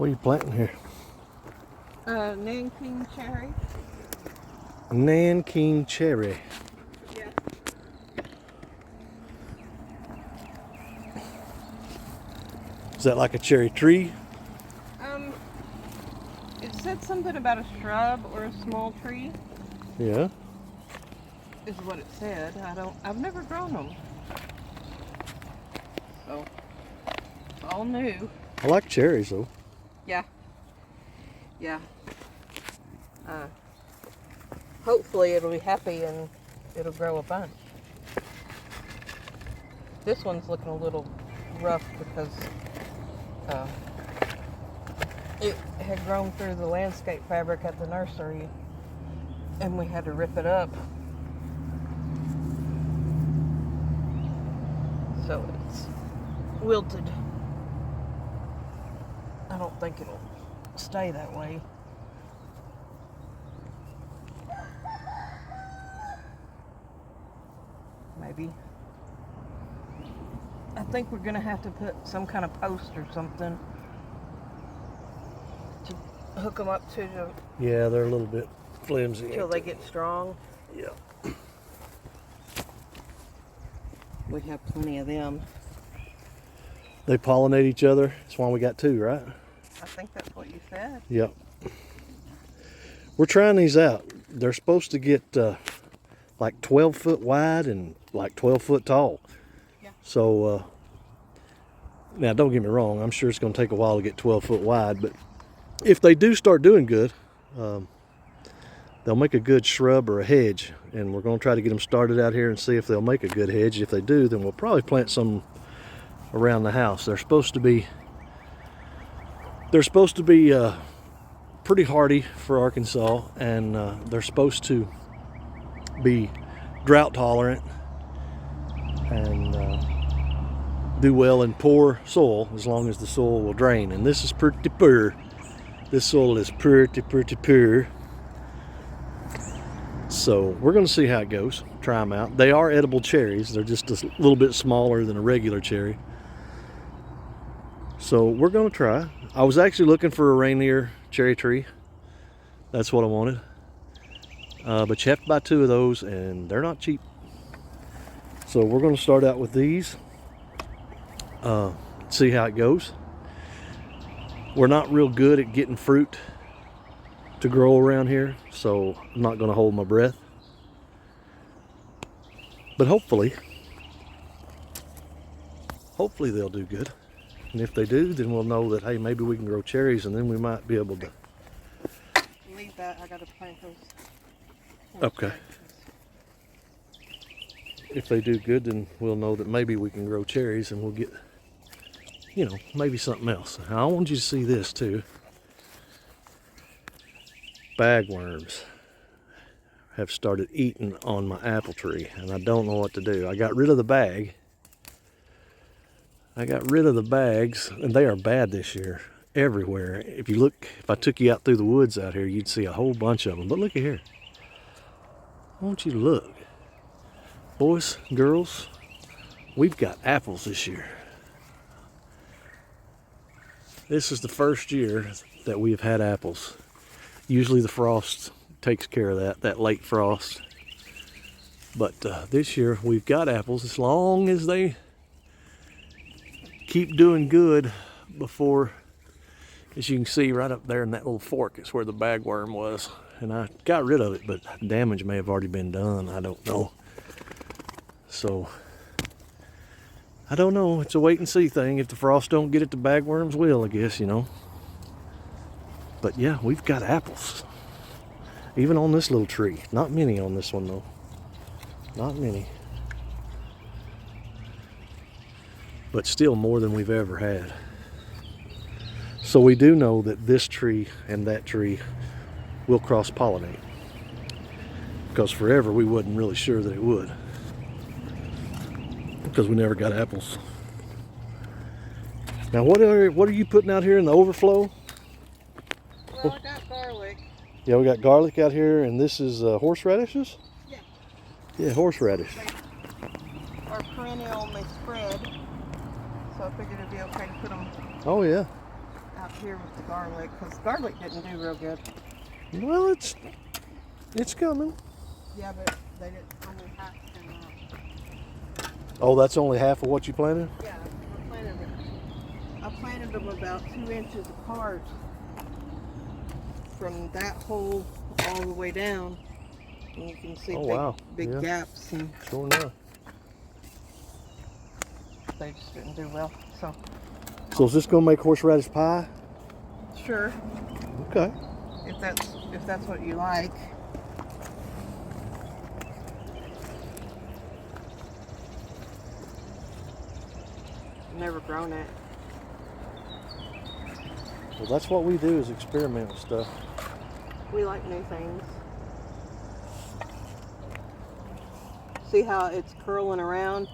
What are you planting here? Nanking cherry. Nanking cherry. Yeah. Is that like a cherry tree? It said something about a shrub or a small tree. Yeah. Is what it said. I've never grown them. So, it's all new. I like cherries though. Yeah. Yeah. Hopefully it'll be happy and it'll grow a bunch. This one's looking a little rough because it had grown through the landscape fabric at the nursery and we had to rip it up. So it's wilted. I don't think it'll stay that way. Maybe. I think we're gonna have to put some kind of post or something to hook them up to Yeah, they're a little bit flimsy. till they get strong. Yeah. We have plenty of them. They pollinate each other. That's why we got two, right? I think that's what you said. Yep. We're trying these out. They're supposed to get like 12 foot wide and like 12 foot tall. Yeah. So now don't get me wrong, I'm sure it's going to take a while to get 12 foot wide, but if they do start doing good, they'll make a good shrub or a hedge, and we're going to try to get them started out here and see if they'll make a good hedge. If they do, then we'll probably plant some around the house. They're supposed to be pretty hardy for Arkansas, and they're supposed to be drought tolerant and do well in poor soil as long as the soil will drain. And this is pretty poor. This soil is pretty poor. So we're going to see how it goes. Try them out. They are edible cherries. They're just a little bit smaller than a regular cherry. So we're going to try. I was actually looking for a reindeer cherry tree. That's what I wanted. But you have to buy two of those, and they're not cheap. So we're going to start out with these. See how it goes. We're not real good at getting fruit to grow around here, so I'm not going to hold my breath. But hopefully they'll do good. And if they do, then we'll know that, hey, maybe we can grow cherries, and then we might be able to. Leave that. I gotta plant those. Okay. If they do good, then we'll know that maybe we can grow cherries, and we'll get, you know, maybe something else. Now, I want you to see this too. Bagworms have started eating on my apple tree, and I don't know what to do. I got rid of the bag. I got rid of the bags, and they are bad this year everywhere. If you look, if I took you out through the woods out here, you'd see a whole bunch of them. But look at here. I want you to look. Boys, girls, we've got apples this year. This is the first year that we have had apples. Usually the frost takes care of that late frost. But this year we've got apples as long as they keep doing good before, as you can see right up there in that little fork is where the bagworm was. And I got rid of it, but damage may have already been done. I don't know. So, I don't know. It's a wait and see thing. If the frost don't get it, the bagworms will, I guess, you know. But yeah, we've got apples. Even on this little tree. Not many on this one, though. Not many. But still more than we've ever had. So we do know that this tree and that tree will cross-pollinate. Because forever we wasn't really sure that it would. Because we never got apples. Now what are you putting out here in the overflow? Well, I got garlic. Yeah, we got garlic out here, and this is horseradishes? Yeah. Yeah, horseradish. They are perennial and they spread. So I figured it'd be okay to put them Oh yeah. out here with the garlic, because garlic didn't do real good. Well, it's coming. Yeah, but they didn't only half them up. Oh, that's only half of what you planted? Yeah, I planted them about 2 inches apart from that hole all the way down. And you can see big gaps. And sure enough. they just didn't do well. So is this gonna make horseradish pie? Sure. Okay. If that's what you like. Never grown it. Well, that's what we do, is experiment with stuff. We like new things. See how it's curling around?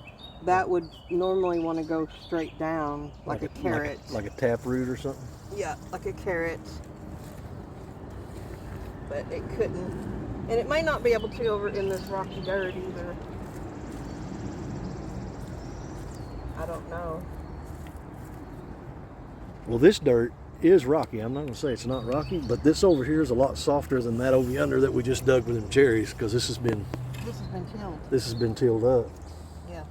That would normally want to go straight down, like a carrot. Like a taproot or something? Yeah, like a carrot. But it couldn't. And it may not be able to over in this rocky dirt either. I don't know. Well, this dirt is rocky. I'm not going to say it's not rocky, but this over here is a lot softer than that over yonder that we just dug with them cherries, because this has been tilled. This has been tilled up. Yeah.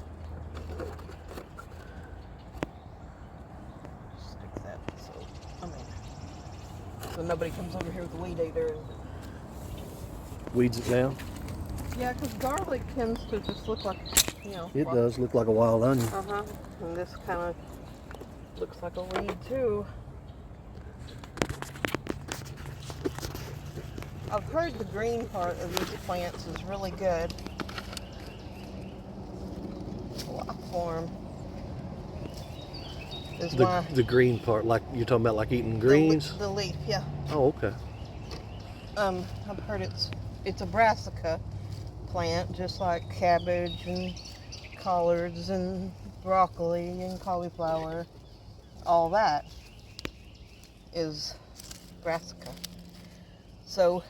Stick that so nobody comes over here with the weed eater and Weeds it down. yeah, because garlic tends to just look like, It does look like a wild onion. And this kind of looks like a weed too. I've heard the green part of these plants is really good. Life form is the green part, like you're talking about, like eating greens? The leaf, yeah. Oh, okay. I've heard it's a brassica plant, just like cabbage and collards and broccoli and cauliflower. All that is brassica. So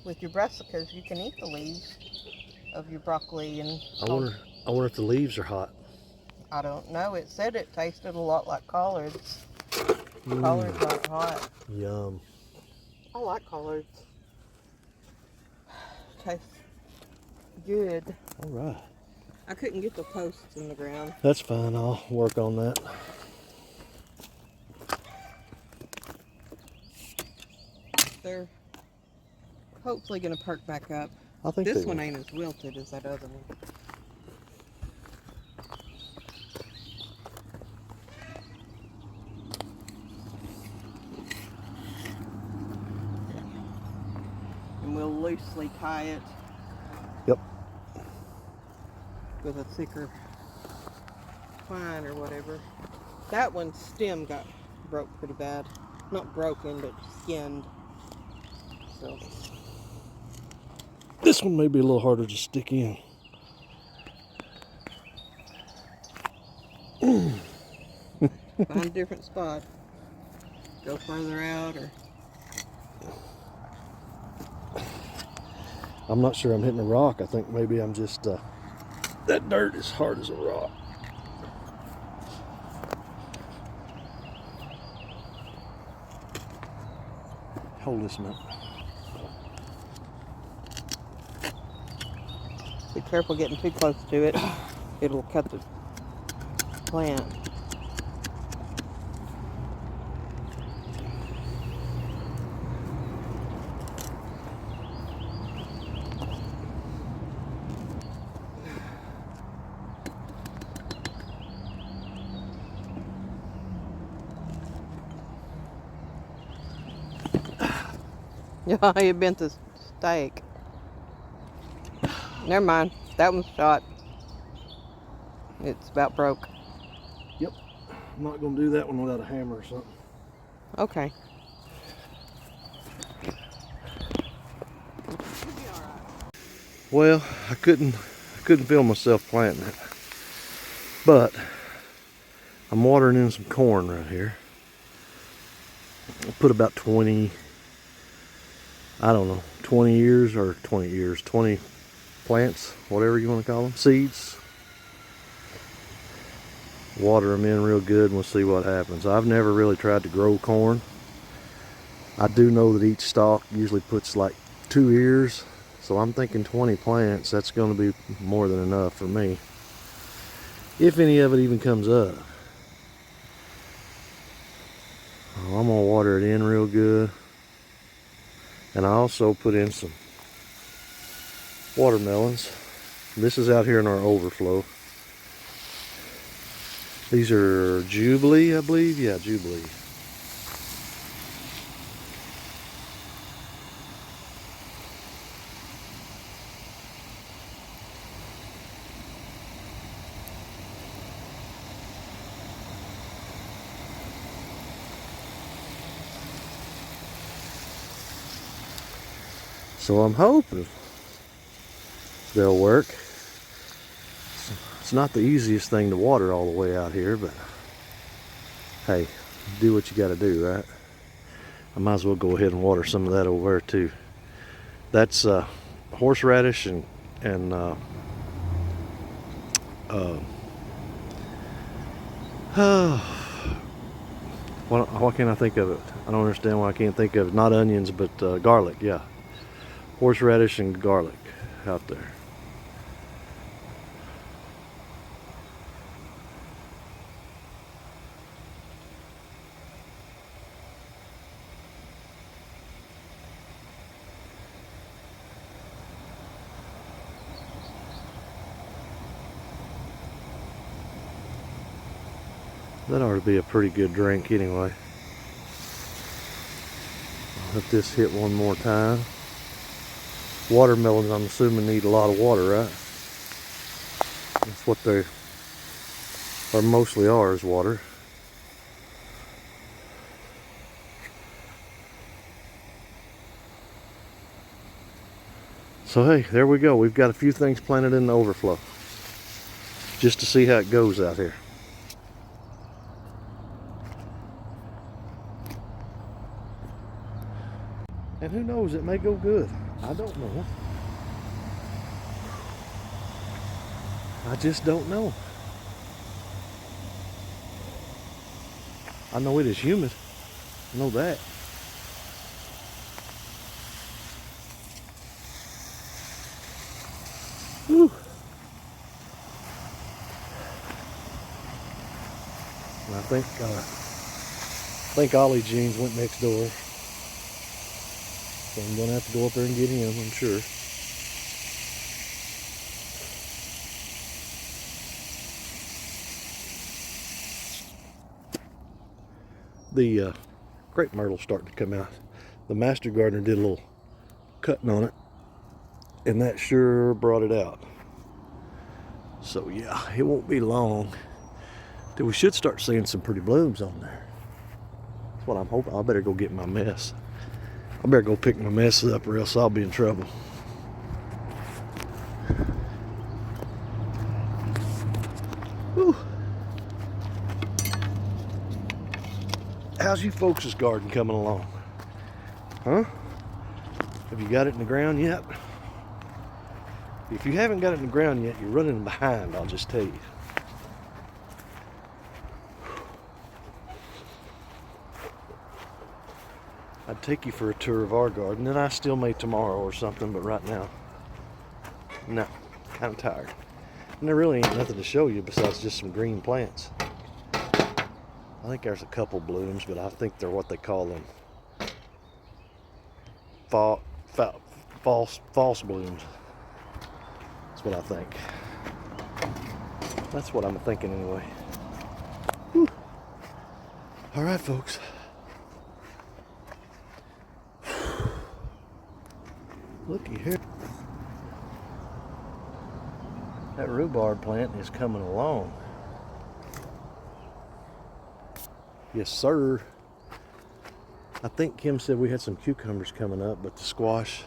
with your brassicas, you can eat the leaves of your broccoli and I wonder if the leaves are hot. I don't know. It said it tasted a lot like collards. Collards aren't hot. Yum. I like collards. Tastes good. All right. I couldn't get the posts in the ground. That's fine. I'll work on that. They're hopefully going to perk back up. I think this one ain't as wilted as that other one. And we'll loosely tie it. Yep. With a thicker twine or whatever. That one's stem got broke pretty bad. Not broken, but skinned. So this one may be a little harder to stick in. Find a different spot. Go further out, or I'm not sure I'm hitting a rock. I think maybe I'm just that dirt is hard as a rock. Hold this minute. be careful getting too close to it. It'll cut the plant. Yeah, you bent the stake. Never mind. That one's shot. It's about broke. Yep. I'm not going to do that one without a hammer or something. Okay. Well, I couldn't feel myself planting it. But I'm watering in some corn right here. I put about 20 plants, whatever you want to call them, seeds. Water them in real good and we'll see what happens. I've never really tried to grow corn. I do know that each stalk usually puts like 2 ears, so I'm thinking 20 plants. That's going to be more than enough for me, if any of it even comes up. Oh, I'm gonna water it in real good, and I also put in some watermelons. This is out here in our overflow. These are Jubilee, I believe. Yeah, Jubilee. So I'm hoping they'll work. It's not the easiest thing to water all the way out here, but hey, do what you got to do, right? I might as well go ahead and water some of that over there too. That's horseradish and why can't I think of it? I don't understand why I can't think of it. Not onions, but garlic. Yeah, horseradish and garlic out there. That ought to be a pretty good drink anyway. I'll let this hit one more time. Watermelons, I'm assuming, need a lot of water, right? That's what they are mostly are, is water. So hey, there we go. We've got a few things planted in the overflow, just to see how it goes out here. And who knows, it may go good. I don't know. I just don't know. I know it is humid. I know that. Whew. And I think Ollie Jeans went next door. So I'm gonna have to go up there and get him, I'm sure. The crepe myrtle's starting to come out. The master gardener did a little cutting on it, and that sure brought it out. So yeah, it won't be long till we should start seeing some pretty blooms on there. That's what I'm hoping. I better go get my mess. I better go pick my mess up, or else I'll be in trouble. Whew. How's you folks' garden coming along? Huh? Have you got it in the ground yet? If you haven't got it in the ground yet, you're running behind, I'll just tell you. I'd take you for a tour of our garden, and I still may tomorrow or something, but right now, no, kind of tired. And there really ain't nothing to show you besides just some green plants. I think there's a couple blooms, but I think they're what they call them false blooms. That's what I think. That's what I'm thinking anyway. Whew. All right, folks. Looky here. That rhubarb plant is coming along. Yes, sir. I think Kim said we had some cucumbers coming up, but the squash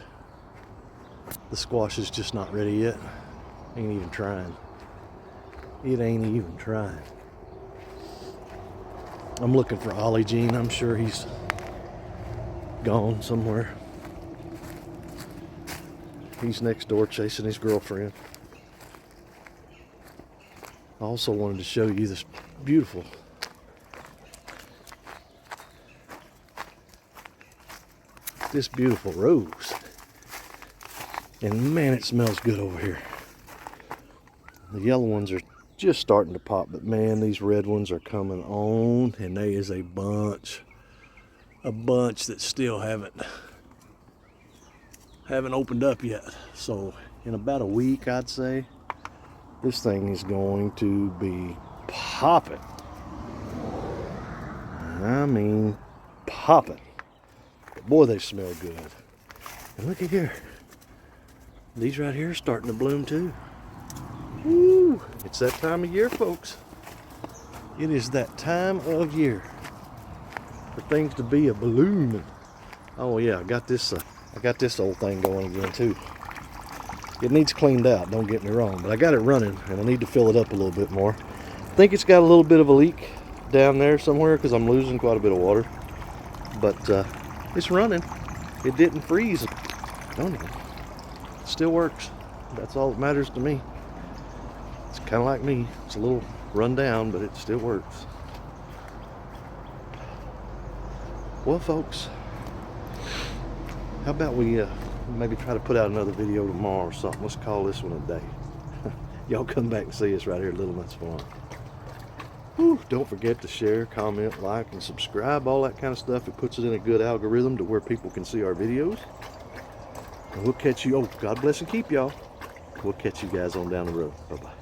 is just not ready yet. Ain't even trying. It ain't even trying. I'm looking for Ollie Jean. I'm sure he's gone somewhere. He's next door chasing his girlfriend. I also wanted to show you this beautiful this beautiful rose. And man, it smells good over here. The yellow ones are just starting to pop, but man, these red ones are coming on, and there is a bunch that still haven't opened up yet. So in about a week, I'd say, this thing is going to be popping. I mean, popping. But boy, they smell good. And look at here. These right here are starting to bloom too. Woo! It's that time of year, folks. It is that time of year for things to be a blooming. Oh yeah, I got this old thing going again too. It needs cleaned out, don't get me wrong, but I got it running and I need to fill it up a little bit more. I think it's got a little bit of a leak down there somewhere because I'm losing quite a bit of water. But it's running. It didn't freeze. Don't it? It still works. That's all that matters to me. It's kind of like me. It's a little run down, but it still works. Well, folks, how about we maybe try to put out another video tomorrow or something? Let's call this one a day. Y'all come back and see us right here at Little Nuts Farm. Whew, don't forget to share, comment, like, and subscribe. All that kind of stuff. It puts it in a good algorithm to where people can see our videos. And we'll catch you. Oh, God bless and keep y'all. We'll catch you guys on down the road. Bye-bye.